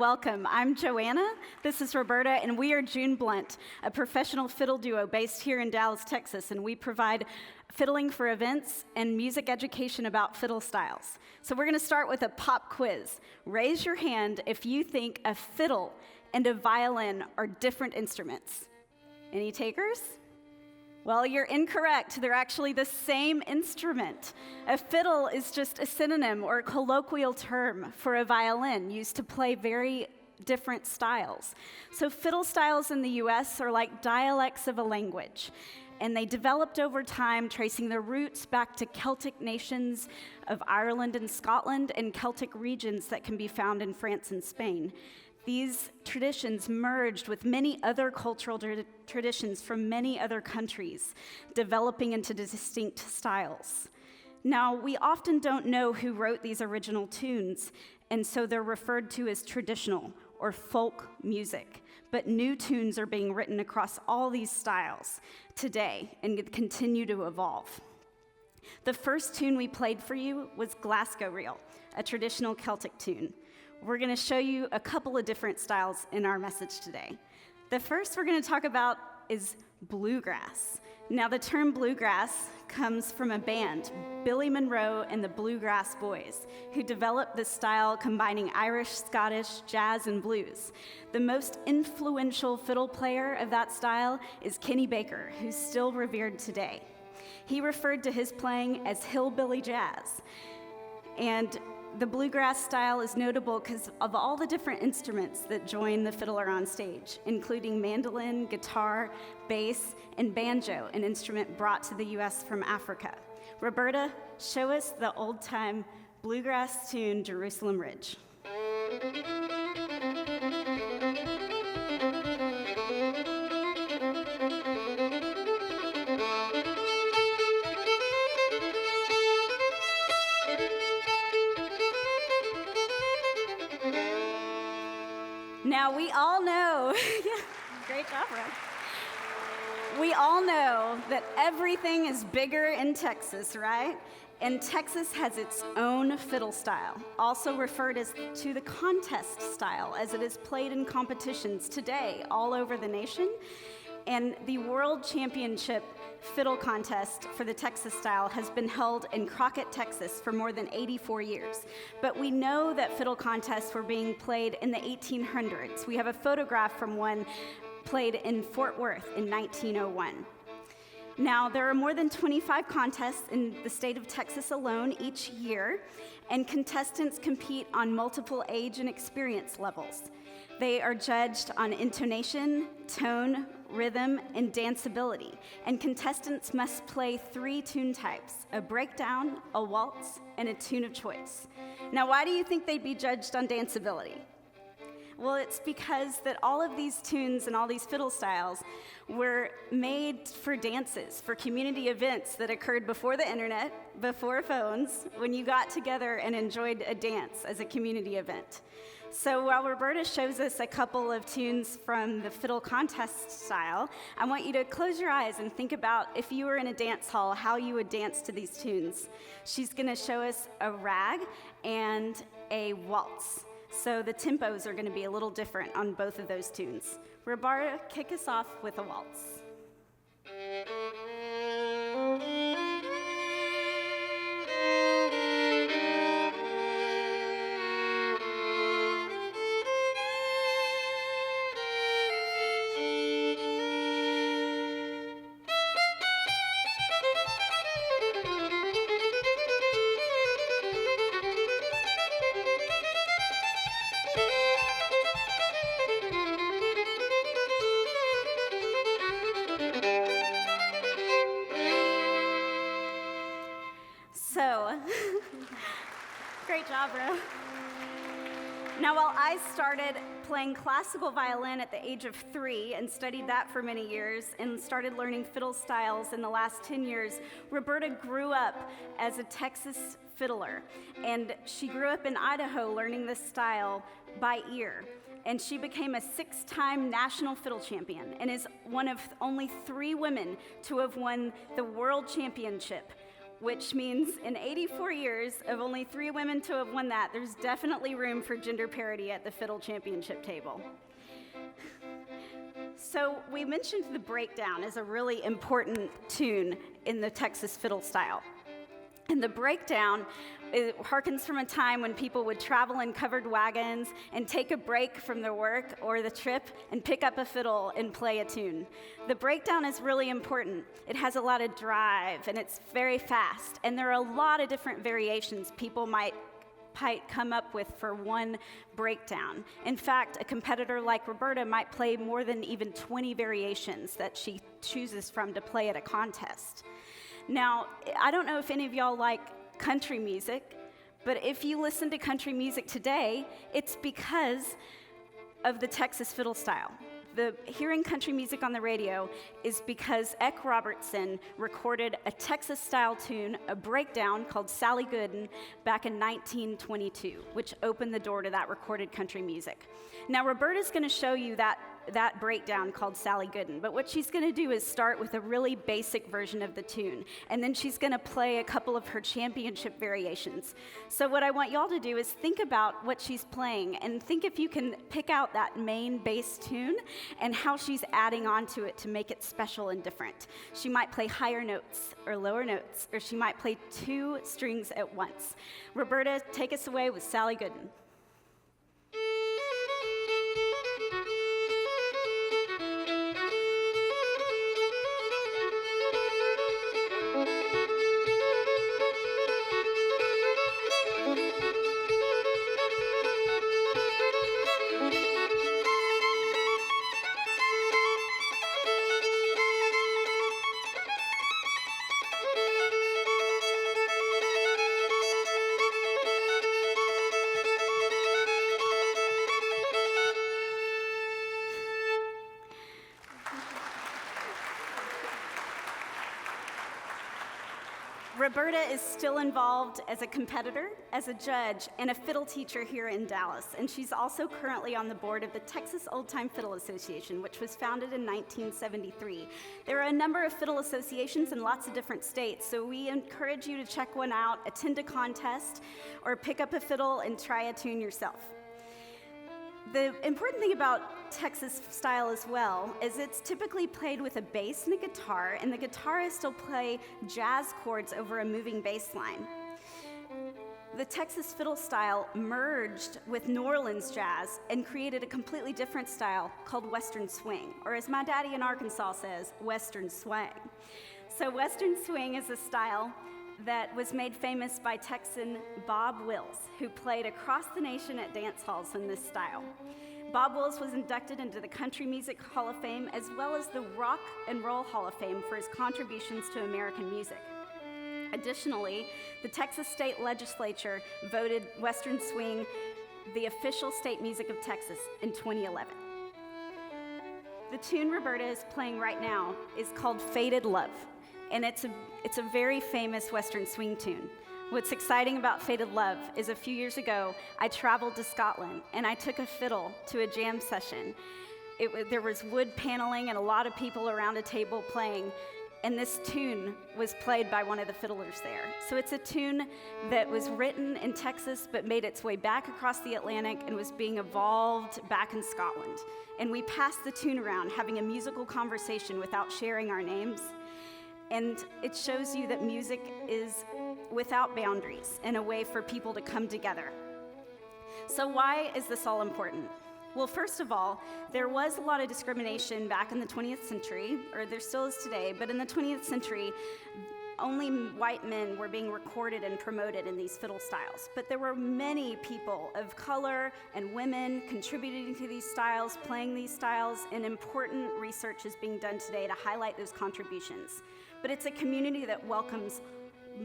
welcome. I'm Joanna, this is Roberta, and we are June Blount, a professional fiddle duo based here in Dallas, Texas, and we provide fiddling for events and music education about fiddle styles. So we're going to start with a pop quiz. Raise your hand if you think a fiddle and a violin are different instruments. Any takers? Well, you're incorrect. They're actually the same instrument. A fiddle is just a synonym or a colloquial term for a violin used to play very different styles. So fiddle styles in the US are like dialects of a language, and they developed over time, tracing their roots back to Celtic nations of Ireland and Scotland and Celtic regions that can be found in France and Spain. These traditions merged with many other cultural traditions from many other countries, developing into distinct styles. Now, we often don't know who wrote these original tunes, and so they're referred to as traditional or folk music. But new tunes are being written across all these styles today and continue to evolve. The first tune we played for you was Glasgow Reel, a traditional Celtic tune. We're going to show you a couple of different styles in our message today. The first we're going to talk about is bluegrass. Now, the term bluegrass comes from a band, Billy Monroe and the Bluegrass Boys, who developed this style combining Irish, Scottish, jazz, and blues. The most influential fiddle player of that style is Kenny Baker, who's still revered today. He referred to his playing as hillbilly jazz. And the bluegrass style is notable because of all the different instruments that join the fiddler on stage, including mandolin, guitar, bass, and banjo, an instrument brought to the U.S. from Africa. Roberta, show us the old-time bluegrass tune, Jerusalem Ridge. Now, we all know, great job, Ron. We all know that everything is bigger in Texas, right? And Texas has its own fiddle style, also referred as to the contest style, as it is played in competitions today all over the nation. And the World Championship Fiddle Contest for the Texas style has been held in Crockett, Texas for more than 84 years. But we know that fiddle contests were being played in the 1800s. We have a photograph from one played in Fort Worth in 1901. Now, there are more than 25 contests in the state of Texas alone each year, and contestants compete on multiple age and experience levels. They are judged on intonation, tone, rhythm, and danceability, and contestants must play 3 tune types: a breakdown, a waltz, and a tune of choice. Now, why do you think they'd be judged on danceability? Well, it's because that all of these tunes and all these fiddle styles were made for dances, for community events that occurred before the internet, before phones, when you got together and enjoyed a dance as a community event. So while Roberta shows us a couple of tunes from the fiddle contest style, I want you to close your eyes and think about if you were in a dance hall, how you would dance to these tunes. She's going to show us a rag and a waltz. So the tempos are going to be a little different on both of those tunes. Roberta, kick us off with a waltz. Great job, Ro. Now, while I started playing classical violin at the age of 3 and studied that for many years and started learning fiddle styles in the last 10 years, Roberta grew up as a Texas fiddler, and she grew up in Idaho learning this style by ear. And she became a 6-time national fiddle champion and is one of only 3 women to have won the world championship which means in 84 years of only 3 women to have won that, there's definitely room for gender parity at the fiddle championship table. So we mentioned the breakdown as a really important tune in the Texas fiddle style. And the breakdown, it harkens from a time when people would travel in covered wagons and take a break from their work or the trip and pick up a fiddle and play a tune. The breakdown is really important. It has a lot of drive and it's very fast. And there are a lot of different variations people might come up with for one breakdown. In fact, a competitor like Roberta might play more than even 20 variations that she chooses from to play at a contest. Now, I don't know if any of y'all like country music, but if you listen to country music today, it's because of the Texas fiddle style. Hearing country music on the radio is because Eck Robertson recorded a Texas-style tune, a breakdown called Sally Gooden, back in 1922, which opened the door to that recorded country music. Now, Roberta's going to show you that breakdown called Sally Gooden, but what she's going to do is start with a really basic version of the tune, and then she's going to play a couple of her championship variations. So what I want y'all to do is think about what she's playing, and think if you can pick out that main bass tune and how she's adding on to it to make it special and different. She might play higher notes or lower notes, or she might play 2 strings at once. Roberta, take us away with Sally Gooden. Roberta is still involved as a competitor, as a judge, and a fiddle teacher here in Dallas. And she's also currently on the board of the Texas Old Time Fiddle Association, which was founded in 1973. There are a number of fiddle associations in lots of different states, so we encourage you to check one out, attend a contest, or pick up a fiddle and try a tune yourself. The important thing about Texas style as well is it's typically played with a bass and a guitar, and the guitarists will play jazz chords over a moving bass line. The Texas fiddle style merged with New Orleans jazz and created a completely different style called Western swing, or as my daddy in Arkansas says, Western swing. So Western swing is a style that was made famous by Texan Bob Wills, who played across the nation at dance halls in this style. Bob Wills was inducted into the Country Music Hall of Fame as well as the Rock and Roll Hall of Fame for his contributions to American music. Additionally, the Texas State Legislature voted Western swing the official state music of Texas in 2011. The tune Roberta is playing right now is called Faded Love, and it's a very famous Western swing tune. What's exciting about Faded Love is a few years ago, I traveled to Scotland, and I took a fiddle to a jam session. There was wood paneling and a lot of people around a table playing, and this tune was played by one of the fiddlers there. So it's a tune that was written in Texas but made its way back across the Atlantic and was being evolved back in Scotland. And we passed the tune around, having a musical conversation without sharing our names. And it shows you that music is without boundaries and a way for people to come together. So why is this all important? Well, first of all, there was a lot of discrimination back in the 20th century, or there still is today, but in the 20th century, only white men were being recorded and promoted in these fiddle styles. But there were many people of color and women contributing to these styles, playing these styles, and important research is being done today to highlight those contributions. But it's a community that welcomes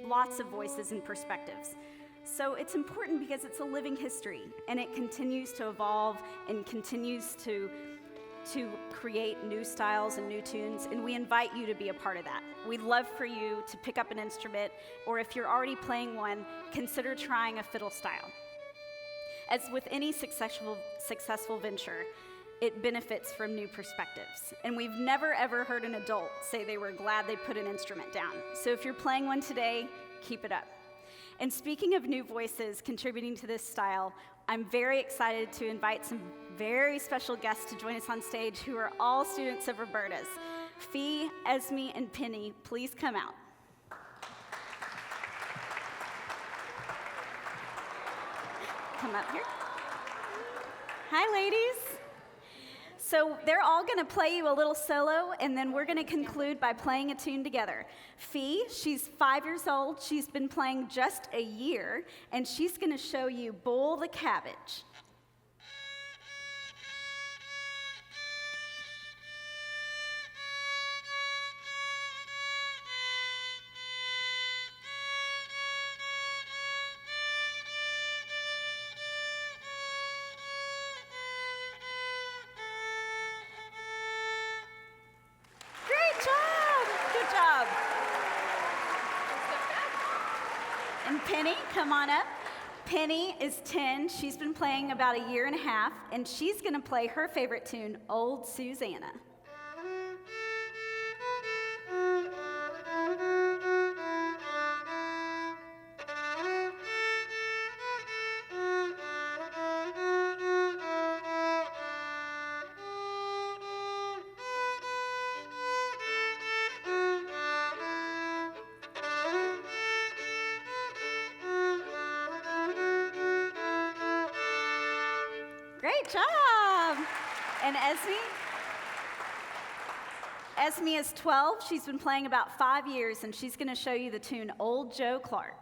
lots of voices and perspectives. So it's important because it's a living history, and it continues to evolve and continues to create new styles and new tunes, and we invite you to be a part of that. We'd love for you to pick up an instrument, or if you're already playing one, consider trying a fiddle style. As with any successful venture, it benefits from new perspectives. And we've never ever heard an adult say they were glad they put an instrument down. So if you're playing one today, keep it up. And speaking of new voices contributing to this style, I'm very excited to invite some very special guests to join us on stage who are all students of Roberta's. Fee, Esme, and Penny, please come out. Come up here. Hi, ladies. So they're all going to play you a little solo, and then we're going to conclude by playing a tune together. Fee, she's 5 years old. She's been playing just a year, and she's going to show you Boil the Cabbage. And Penny, come on up. Penny is 10. She's been playing about a year and a half, and she's going to play her favorite tune, Old Susanna. Great job! And Esme is 12. She's been playing about 5 years, and she's going to show you the tune Old Joe Clark.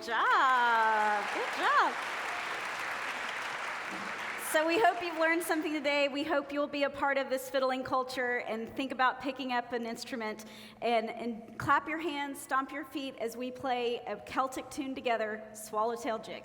Good job. So we hope you've learned something today. We hope you'll be a part of this fiddling culture and think about picking up an instrument and clap your hands, stomp your feet as we play a Celtic tune together, Swallowtail Jig.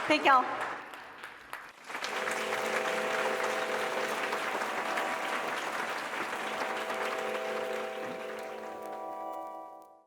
Thank y'all.